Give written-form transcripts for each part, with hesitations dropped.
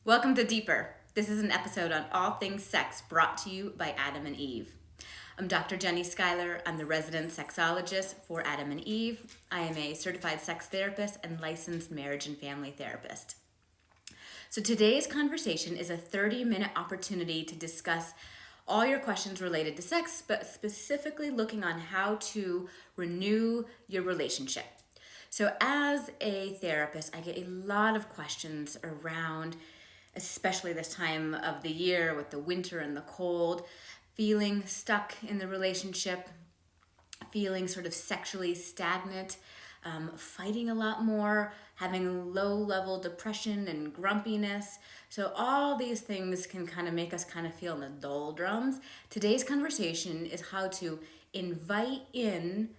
Welcome to Deeper. This is an episode on all things sex brought to you by Adam and Eve. I'm Dr. Jenny Schuyler. I'm the resident sexologist for Adam and Eve. I am a certified sex therapist and licensed marriage and family therapist. So today's conversation is a 30-minute opportunity to discuss all your questions related to sex, but specifically looking on how to renew your relationship. So as a therapist, I get a lot of questions around, especially this time of the year with the winter and the cold, feeling stuck in the relationship, feeling sort of sexually stagnant, fighting a lot more, having low-level depression and grumpiness. So all these things can kind of make us kind of feel in the doldrums. Today's conversation is how to invite in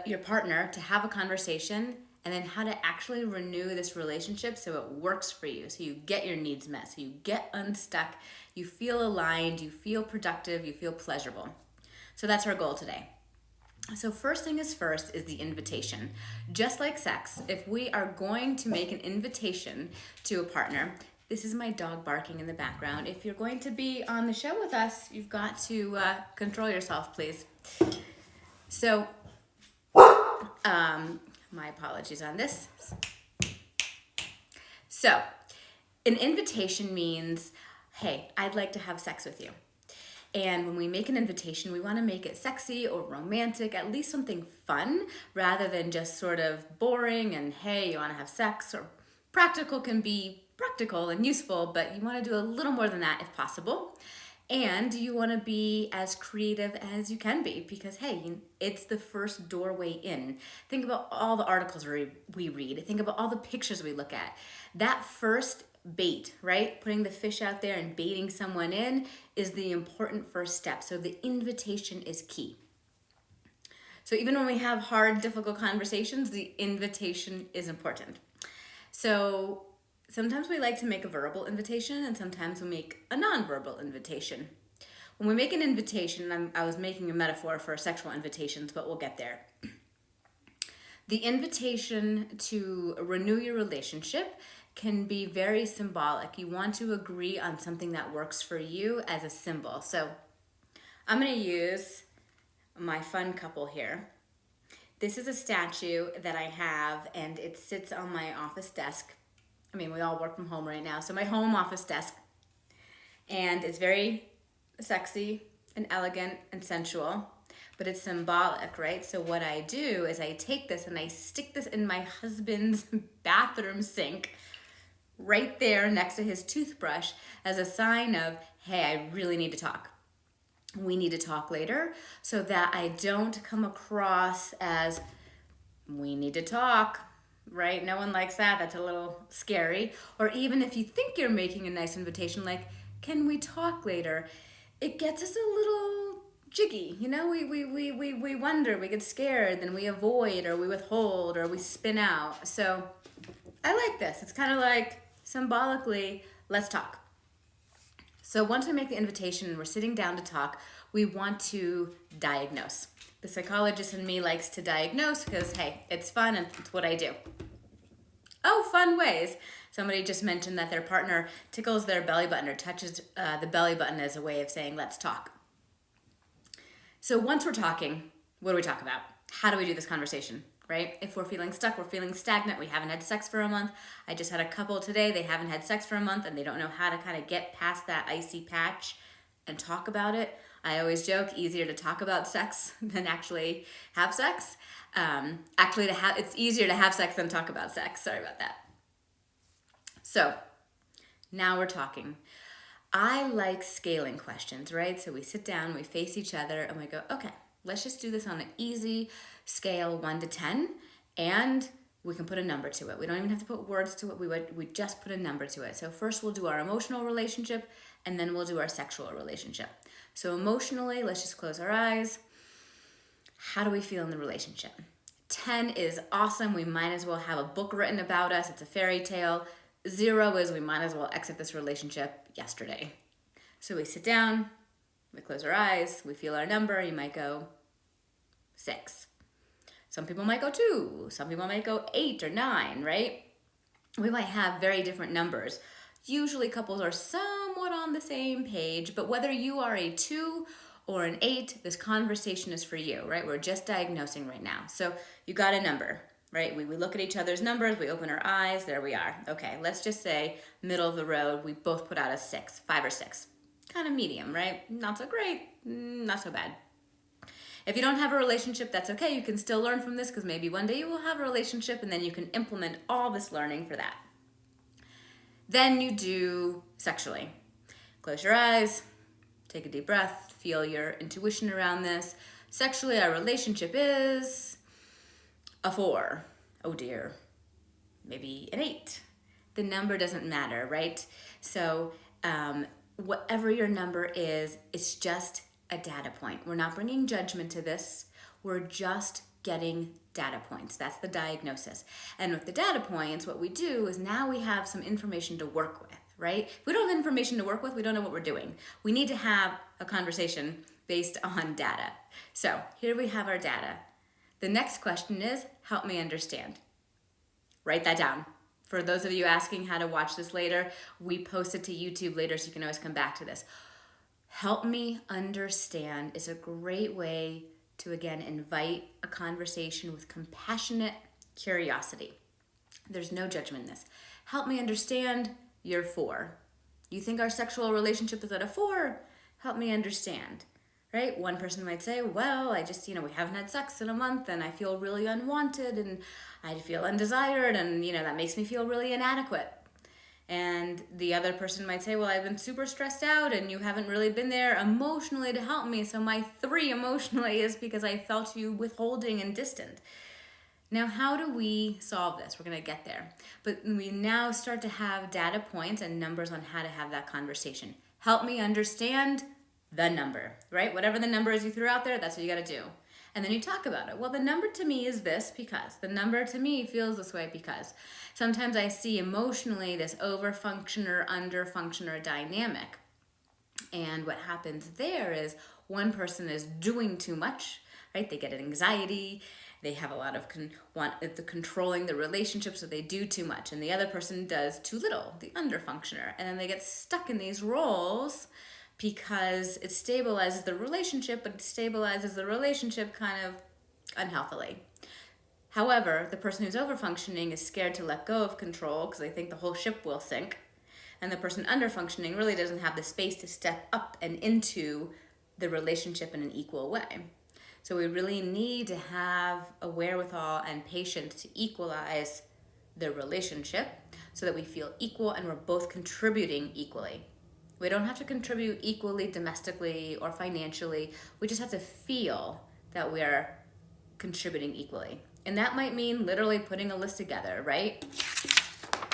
your partner to have a conversation, and then how to actually renew this relationship so it works for you, so you get your needs met, so you get unstuck, you feel aligned, you feel productive, you feel pleasurable. So that's our goal today. So first thing is first is the invitation. Just like sex, if we are going to make an invitation to a partner, this is my dog barking in the background. If you're going to be on the show with us, you've got to control yourself, please. So, my apologies on this. So, an invitation means, hey, I'd like to have sex with you. And when we make an invitation, we want to make it sexy or romantic, at least something fun, rather than just sort of boring and, hey, you want to have sex, or practical can be practical and useful, but you want to do a little more than that if possible. And you want to be as creative as you can be because, hey, it's the first doorway in. Think about all the articles we read. Think about all the pictures we look at. That first bait, right? Putting the fish out there and baiting someone in is the important first step. So the invitation is key. So even when we have hard, difficult conversations, the invitation is important. So sometimes we like to make a verbal invitation and sometimes we make a nonverbal invitation. When we make an invitation, I was making a metaphor for sexual invitations, but we'll get there. The invitation to renew your relationship can be very symbolic. You want to agree on something that works for you as a symbol. So I'm going to use my fun couple here. This is a statue that I have and it sits on my office desk. I mean, we all work from home right now. So my home office desk, and it's very sexy and elegant and sensual, but it's symbolic, right? So what I do is I take this and I stick this in my husband's bathroom sink right there next to his toothbrush as a sign of, hey, I really need to talk. We need to talk later so that I don't come across as we need to talk. Right? No one likes that. That's a little scary. Or even if you think you're making a nice invitation, like, can we talk later? It gets us a little jiggy. You know, we wonder, we get scared, then we avoid or we withhold or we spin out. So I like this. It's kind of like symbolically, let's talk. So once we make the invitation and we're sitting down to talk, we want to diagnose. The psychologist in me likes to diagnose because, hey, it's fun and it's what I do. Oh, fun ways. Somebody just mentioned that their partner tickles their belly button or touches the belly button as a way of saying, let's talk. So once we're talking, what do we talk about? How do we do this conversation, right? If we're feeling stuck, we're feeling stagnant, we haven't had sex for a month. I just had a couple today, they haven't had sex for a month and they don't know how to kind of get past that icy patch and talk about it. I always joke, easier to talk about sex than actually have sex. It's easier to have sex than talk about sex. Sorry about that. So now we're talking. I like scaling questions, right? So we sit down, we face each other, and we go, okay, let's just do this on an easy scale, 1 to 10, and we can put a number to it. We don't even have to put words to it. We just put a number to it. So first we'll do our emotional relationship, and then we'll do our sexual relationship. So emotionally, let's just close our eyes. How do we feel in the relationship? 10 is awesome. We might as well have a book written about us. It's a fairy tale. 0 is we might as well exit this relationship yesterday. So we sit down, we close our eyes, we feel our number. You might go 6. Some people might go 2. Some people might go 8 or 9, right? We might have very different numbers. Usually couples are somewhat on the same page, but whether you are a 2 or an 8, this conversation is for you, right? We're just diagnosing right now. So you got a number, right? We look at each other's numbers, we open our eyes, there we are. Okay, let's just say middle of the road, we both put out a 6, 5 or 6. Kind of medium, right? Not so great, not so bad. If you don't have a relationship, that's okay. You can still learn from this because maybe one day you will have a relationship and then you can implement all this learning for that. Then you do sexually. Close your eyes, take a deep breath, feel your intuition around this. Sexually, our relationship is a 4. Oh dear. Maybe an 8. The number doesn't matter, right? So whatever your number is, it's just a data point. We're not bringing judgment to this. We're just getting data points. That's the diagnosis. And with the data points, what we do is now we have some information to work with, right? If we don't have information to work with, we don't know what we're doing. We need to have a conversation based on data. So here we have our data. The next question is, help me understand. Write that down. For those of you asking how to watch this later, we post it to YouTube later so you can always come back to this. Help me understand is a great way to, again, invite a conversation with compassionate curiosity. There's no judgment in this. Help me understand, you're 4. You think our sexual relationship is at a 4? Help me understand, right? One person might say, well, I just, we haven't had sex in a month and I feel really unwanted and I feel undesired and, that makes me feel really inadequate. And the other person might say, well, I've been super stressed out and you haven't really been there emotionally to help me. So my 3 emotionally is because I felt you withholding and distant. Now, how do we solve this? We're going to get there. But we now start to have data points and numbers on how to have that conversation. Help me understand the number, right? Whatever the number is you threw out there, that's what you got to do. And then you talk about it. Well, the number to me is this because. The number to me feels this way because. Sometimes I see emotionally this over-functioner, under-functioner dynamic. And what happens there is one person is doing too much, right? They get anxiety. They have a lot of controlling the relationship, so they do too much. And the other person does too little, the under-functioner. And then they get stuck in these roles because it stabilizes the relationship, but it stabilizes the relationship kind of unhealthily. However, the person who's over-functioning is scared to let go of control because they think the whole ship will sink. And the person under-functioning really doesn't have the space to step up and into the relationship in an equal way. So we really need to have a wherewithal and patience to equalize the relationship so that we feel equal and we're both contributing equally. We don't have to contribute equally domestically or financially. We just have to feel that we're contributing equally. And that might mean literally putting a list together, right?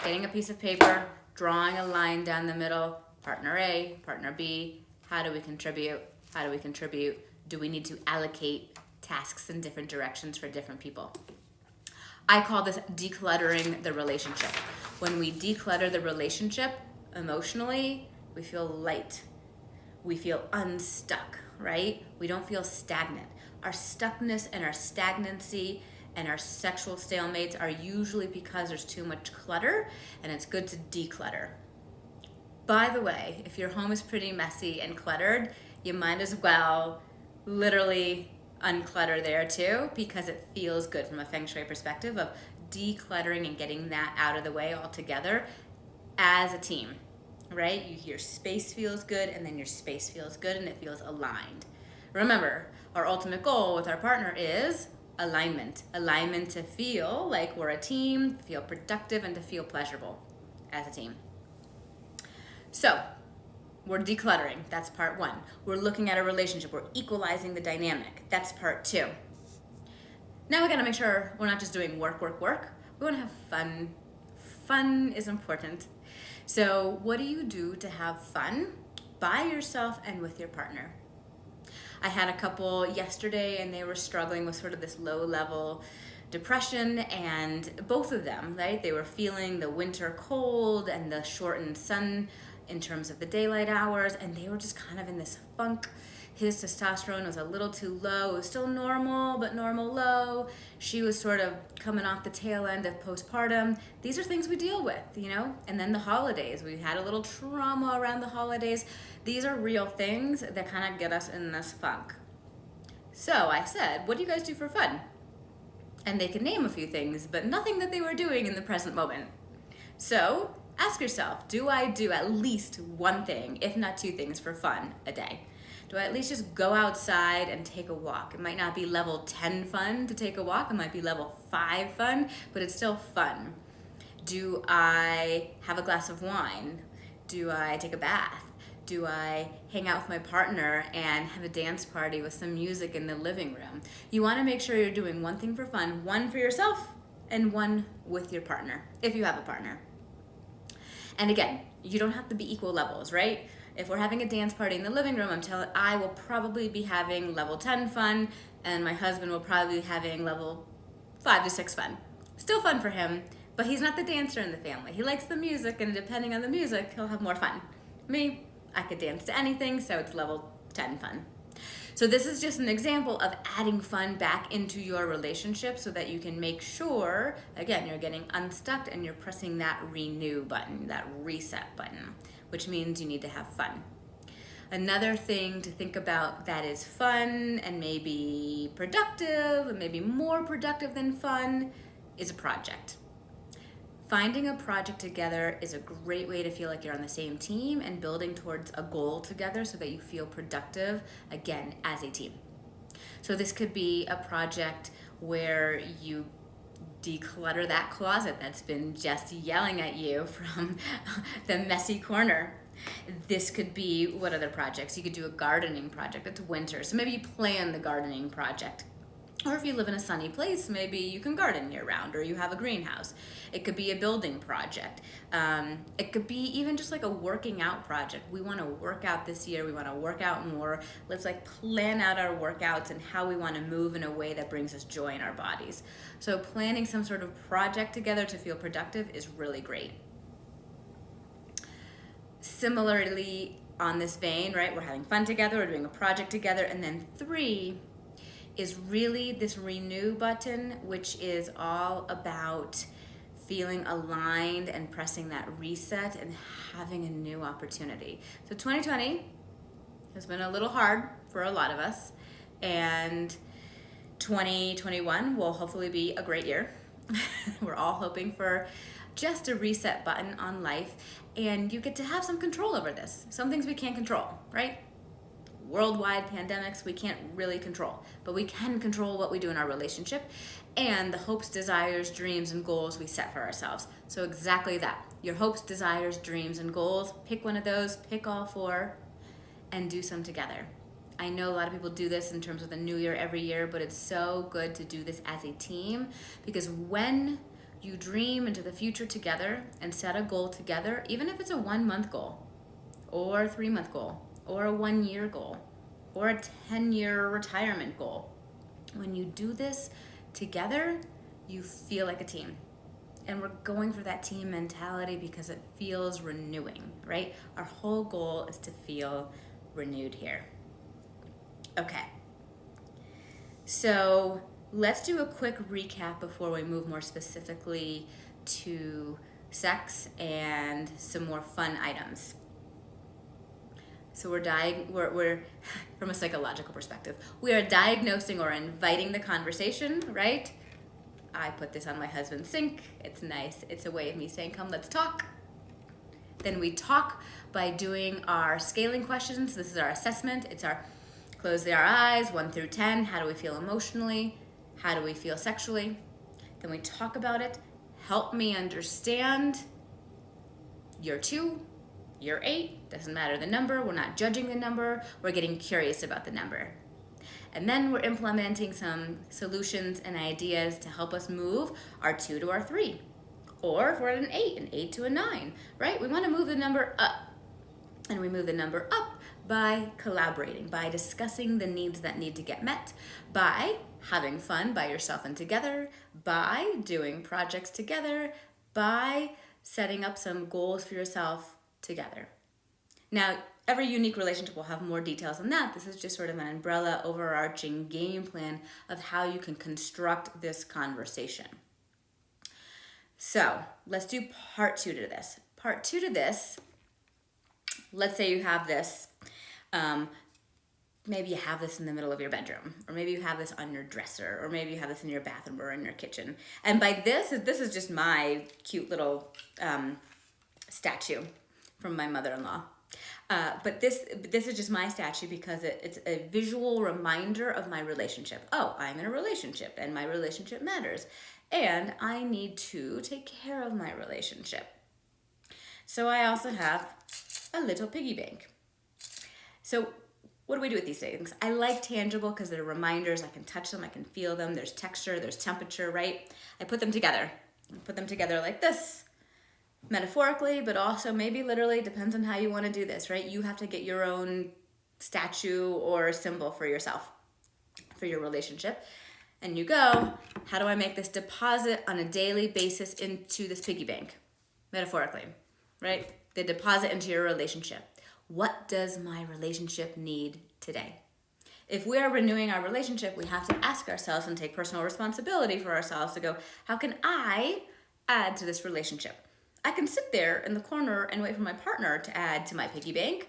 Getting a piece of paper, drawing a line down the middle, partner A, partner B, how do we contribute? How do we contribute? Do we need to allocate tasks in different directions for different people? I call this decluttering the relationship. When we declutter the relationship emotionally, we feel light. We feel unstuck, right? We don't feel stagnant. Our stuckness and our stagnancy and our sexual stalemates are usually because there's too much clutter, and it's good to declutter. By the way, if your home is pretty messy and cluttered, you might as well literally unclutter there too, because it feels good from a feng shui perspective of decluttering and getting that out of the way altogether as a team, right? Your space feels good, and then your space feels good, and it feels aligned. Remember, our ultimate goal with our partner is alignment. Alignment to feel like we're a team, feel productive, and to feel pleasurable as a team. So, we're decluttering. That's part 1. We're looking at a relationship. We're equalizing the dynamic. That's part 2. Now we gotta make sure we're not just doing work. We wanna have fun. Fun is important. So what do you do to have fun by yourself and with your partner? I had a couple yesterday and they were struggling with sort of this low-level depression, and both of them, right? They were feeling the winter cold and the shortened sun in terms of the daylight hours, and they were just kind of in this funk. His testosterone was a little too low. It was still normal, but normal low. She was sort of coming off the tail end of postpartum. These are things we deal with, you know? And then the holidays. We had a little trauma around the holidays. These are real things that kind of get us in this funk. So I said, what do you guys do for fun? And they could name a few things, but nothing that they were doing in the present moment. So ask yourself, do I do at least one thing, if not two things, for fun a day? Do I at least just go outside and take a walk? It might not be level 10 fun to take a walk. It might be level 5 fun, but it's still fun. Do I have a glass of wine? Do I take a bath? Do I hang out with my partner and have a dance party with some music in the living room? You want to make sure you're doing one thing for fun, one for yourself, and one with your partner, if you have a partner. And again, you don't have to be equal levels, right? If we're having a dance party in the living room, I will probably be having level 10 fun, and my husband will probably be having level 5 to 6 fun. Still fun for him, but he's not the dancer in the family. He likes the music, and depending on the music, he'll have more fun. Me, I could dance to anything, so it's level 10 fun. So this is just an example of adding fun back into your relationship so that you can make sure, again, you're getting unstuck and you're pressing that renew button, that reset button, which means you need to have fun. Another thing to think about that is fun and maybe productive, and maybe more productive than fun, is a project. Finding a project together is a great way to feel like you're on the same team and building towards a goal together so that you feel productive, again, as a team. So this could be a project where you declutter that closet that's been just yelling at you from the messy corner. This could be, what other projects? You could do a gardening project. It's winter, so maybe you plan the gardening project. Or if you live in a sunny place, maybe you can garden year-round, or you have a greenhouse. It could be a building project. It could be even just like a working out project. We want to work out this year. We want to work out more. Let's plan out our workouts and how we want to move in a way that brings us joy in our bodies. So planning some sort of project together to feel productive is really great. Similarly, on this vein, right, we're having fun together, we're doing a project together, and then 3 is really this renew button, which is all about feeling aligned and pressing that reset and having a new opportunity. So 2020 has been a little hard for a lot of us, and 2021 will hopefully be a great year. We're all hoping for just a reset button on life, and you get to have some control over this. Some things we can't control, right? Worldwide pandemics we can't really control, but we can control what we do in our relationship and the hopes, desires, dreams, and goals we set for ourselves. So exactly that. Your hopes, desires, dreams, and goals, pick one of those, pick all 4, and do some together. I know a lot of people do this in terms of the new year every year, but it's so good to do this as a team, because when you dream into the future together and set a goal together, even if it's a 1-month goal or a 3-month goal, or a 1-year goal, or a 10-year retirement goal. When you do this together, you feel like a team. And we're going for that team mentality because it feels renewing, right? Our whole goal is to feel renewed here. Okay. So let's do a quick recap before we move more specifically to sex and some more fun items. So we're from a psychological perspective, we are diagnosing or inviting the conversation, right? I put this on my husband's sink. It's nice. It's a way of me saying, come, let's talk. Then we talk by doing our scaling questions. This is our assessment. It's our close our eyes, 1 through 10. How do we feel emotionally? How do we feel sexually? Then we talk about it. Help me understand. You're 2. You're 8, doesn't matter the number, we're not judging the number, we're getting curious about the number. And then we're implementing some solutions and ideas to help us move our 2 to our 3. Or if we're at an 8 to a 9, right? We want to move the number up. And we move the number up by collaborating, by discussing the needs that need to get met, by having fun by yourself and together, by doing projects together, by setting up some goals for yourself together. Now, every unique relationship will have more details than that. This is just sort of an umbrella, overarching game plan of how you can construct this conversation. So let's do part 2 to this. Part 2 to this, let's say you have this, maybe you have this in the middle of your bedroom, or maybe you have this on your dresser, or maybe you have this in your bathroom or in your kitchen. And by this is just my cute little statue from my mother-in-law. But this is just my statue because it's a visual reminder of my relationship. Oh, I'm in a relationship and my relationship matters. And I need to take care of my relationship. So I also have a little piggy bank. So what do we do with these things? I like tangible because they're reminders. I can touch them, I can feel them. There's texture, there's temperature, right? I put them together. I put them together like this. Metaphorically, but also maybe literally, depends on how you want to do this, right? You have to get your own statue or symbol for yourself, for your relationship. And you go, how do I make this deposit on a daily basis into this piggy bank? Metaphorically, right? The deposit into your relationship. What does my relationship need today? If we are renewing our relationship, we have to ask ourselves and take personal responsibility for ourselves to go, how can I add to this relationship? I can sit there in the corner and wait for my partner to add to my piggy bank,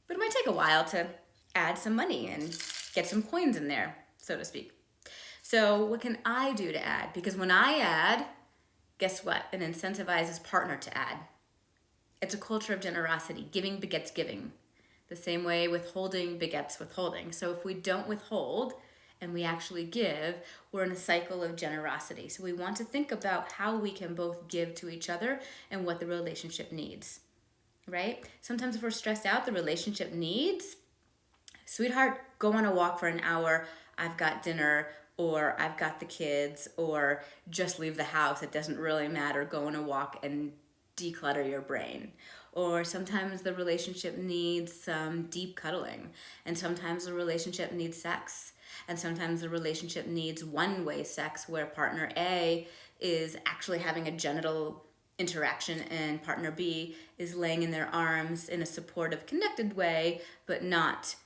but it might take a while to add some money and get some coins in there, so to speak. So what can I do to add? Because when I add, guess what? It incentivizes partner to add. It's a culture of generosity. Giving begets giving. The same way withholding begets withholding. So if we don't withhold and we actually give, we're in a cycle of generosity. So we want to think about how we can both give to each other and what the relationship needs, right? Sometimes if we're stressed out, the relationship needs, sweetheart, go on a walk for an hour. I've got dinner, or I've got the kids, or just leave the house. It doesn't really matter. Go on a walk and declutter your brain. Or sometimes the relationship needs some deep cuddling, and sometimes the relationship needs sex, and sometimes the relationship needs one-way sex where partner A is actually having a genital interaction and partner B is laying in their arms in a supportive, connected way, but not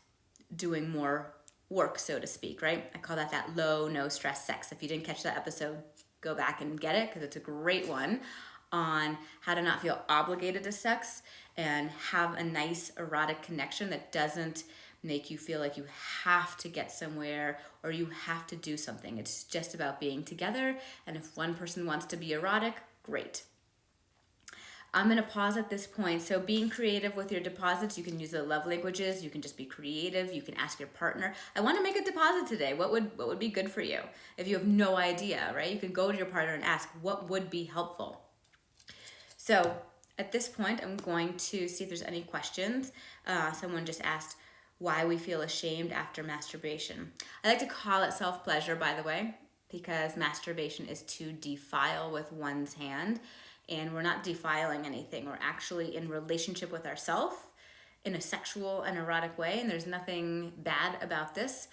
doing more work, so to speak, right? I call that low, no stress sex. If you didn't catch that episode, go back and get it because it's a great one on how to not feel obligated to sex and have a nice erotic connection that doesn't make you feel like you have to get somewhere or you have to do something. It's just about being together, and if one person wants to be erotic, great. I'm going to pause at this point. So being creative with your deposits, you can use the love languages, you can just be creative, you can ask your partner, I want to make a deposit today. What would be good for you? If you have no idea, right? You can go to your partner and ask, what would be helpful? So at this point, I'm going to see if there's any questions. Someone just asked why we feel ashamed after masturbation. I like to call it self-pleasure, by the way, because masturbation is to defile with one's hand, and we're not defiling anything. We're actually in relationship with ourselves in a sexual and erotic way, and there's nothing bad about this.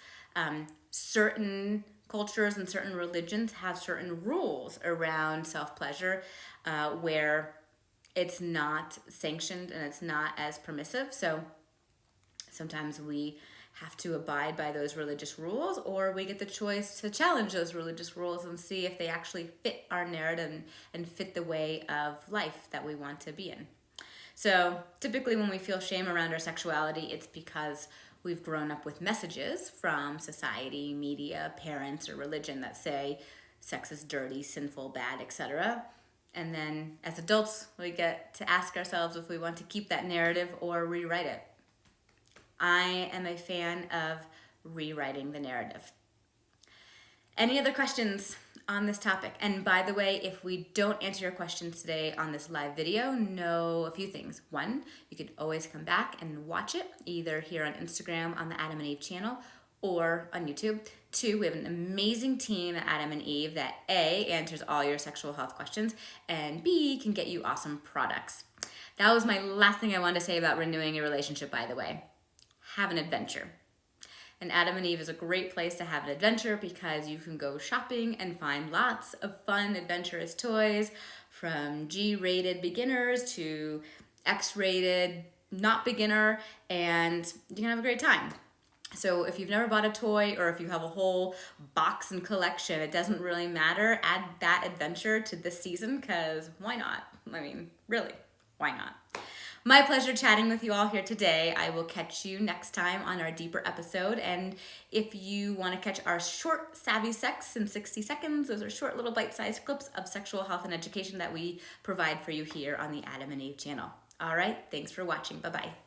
Certain cultures and certain religions have certain rules around self-pleasure where it's not sanctioned and it's not as permissive. So sometimes we have to abide by those religious rules, or we get the choice to challenge those religious rules and see if they actually fit our narrative and fit the way of life that we want to be in. So typically when we feel shame around our sexuality, it's because we've grown up with messages from society, media, parents, or religion that say sex is dirty, sinful, bad, etc. And then as adults, we get to ask ourselves if we want to keep that narrative or rewrite it. I am a fan of rewriting the narrative. Any other questions on this topic? And by the way, if we don't answer your questions today on this live video, know a few things. One, you could always come back and watch it, either here on Instagram on the Adam and Eve channel or on YouTube. Two, we have an amazing team at Adam and Eve that A, answers all your sexual health questions, and B, can get you awesome products. That was my last thing I wanted to say about renewing your relationship, by the way. Have an adventure. And Adam and Eve is a great place to have an adventure because you can go shopping and find lots of fun, adventurous toys from G-rated beginners to X-rated not beginner, and you can have a great time. So if you've never bought a toy, or if you have a whole box and collection, it doesn't really matter. Add that adventure to this season, because why not? I mean, really, why not? My pleasure chatting with you all here today. I will catch you next time on our deeper episode. And if you want to catch our short Savvy Sex in 60 seconds, those are short little bite-sized clips of sexual health and education that we provide for you here on the Adam and Eve channel. All right, thanks for watching. Bye-bye.